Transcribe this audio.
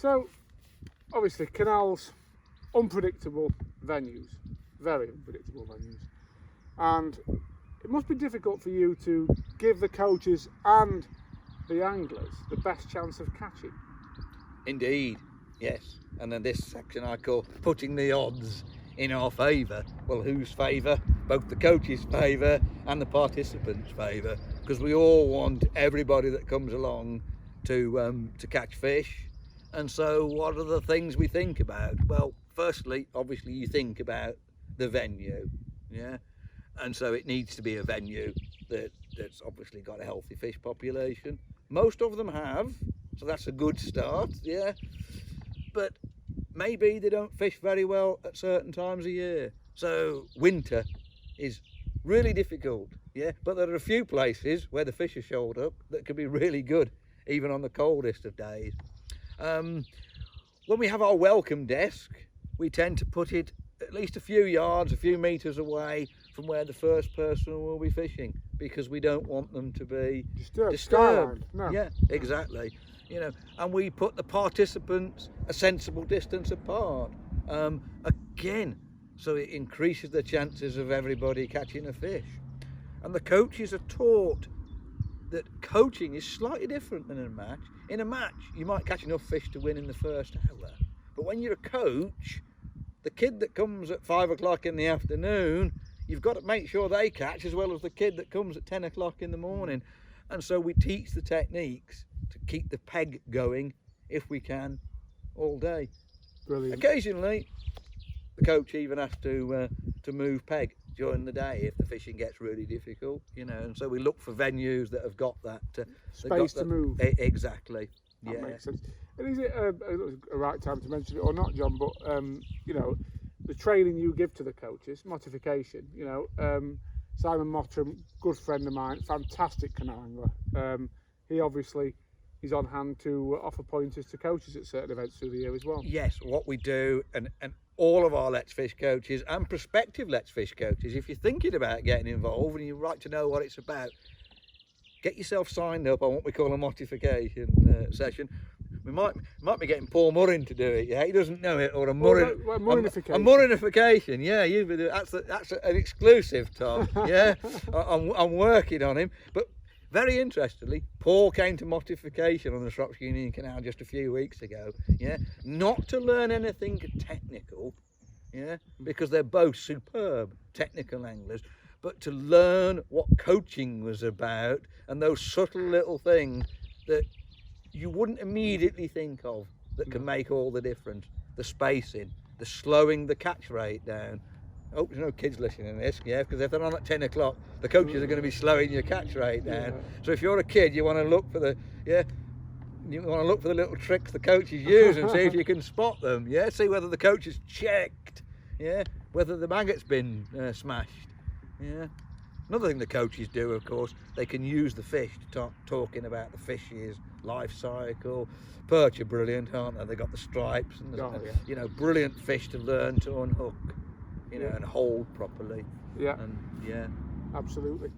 So, obviously, canals, unpredictable venues, very unpredictable venues, and it must be difficult for you to give the coaches and the anglers the best chance of catching. Indeed, yes. And then this section I call putting the odds in our favour. Well, whose favour? Both the coaches' favour and the participants' favour, because we all want everybody that comes along to catch fish. And so what are the things we think about? Well, firstly, obviously you think about the venue, yeah? And so it needs to be a venue that's obviously got a healthy fish population. Most of them have, so that's a good start, yeah? But maybe they don't fish very well at certain times of year. So winter is really difficult, yeah? But there are a few places where the fish are shoaled up that can be really good, even on the coldest of days. When we have our welcome desk, we tend to put it at least a few yards, a few meters away from where the first person will be fishing, because we don't want them to be disturbed. No. Yeah, exactly. You know, and we put the participants a sensible distance apart. Again, so it increases the chances of everybody catching a fish. And the coaches are taught that coaching is slightly different than a match. In a match, you might catch enough fish to win in the first hour. But when you're a coach, the kid that comes at 5 o'clock in the afternoon, you've got to make sure they catch as well as the kid that comes at 10 o'clock in the morning. And so we teach the techniques to keep the peg going, if we can, all day. Brilliant. Occasionally, the coach even has to move peg during the day if the fishing gets really difficult, you know, and so we look for venues that have got that space to move. Exactly. That makes sense. And is it a right time to mention it or not, John? But you know, the training you give to the coaches, modification. You know, Simon Mottram, good friend of mine, fantastic canal angler. He obviously is on hand to offer pointers to coaches at certain events through the year as well. Yes, what we do, and all of our Let's Fish coaches and prospective Let's Fish coaches, if you're thinking about getting involved and you'd like to know what it's about, get yourself signed up on what we call a modification session. We might be getting Paul Murrin to do it. Yeah, he doesn't know it, or a Murrinification. A Murrinification. Yeah, that's an exclusive, Tom. Yeah, I'm working on him. But very interestingly, Paul came to modification on the Shropshire Union Canal just a few weeks ago. Yeah, not to learn anything technical. Yeah, because they're both superb technical anglers, but to learn what coaching was about and those subtle little things that you wouldn't immediately think of that can make all the difference. The spacing, the slowing the catch rate down. I hope there's no kids listening to this, yeah, because if they're on at 10 o'clock, the coaches are going to be slowing your catch rate down. Yeah. So if you're a kid, you want to look for the, you want to look for the little tricks the coaches use and see if you can spot them, yeah, see whether the coach has checked, yeah, whether the maggot's been smashed, yeah. Another thing the coaches do, of course, they can use the fish to talking about the fish's life cycle. Perch are brilliant, aren't they? They've got the stripes and you know, brilliant fish to learn to unhook, you know, and hold properly. Yeah. And yeah, absolutely.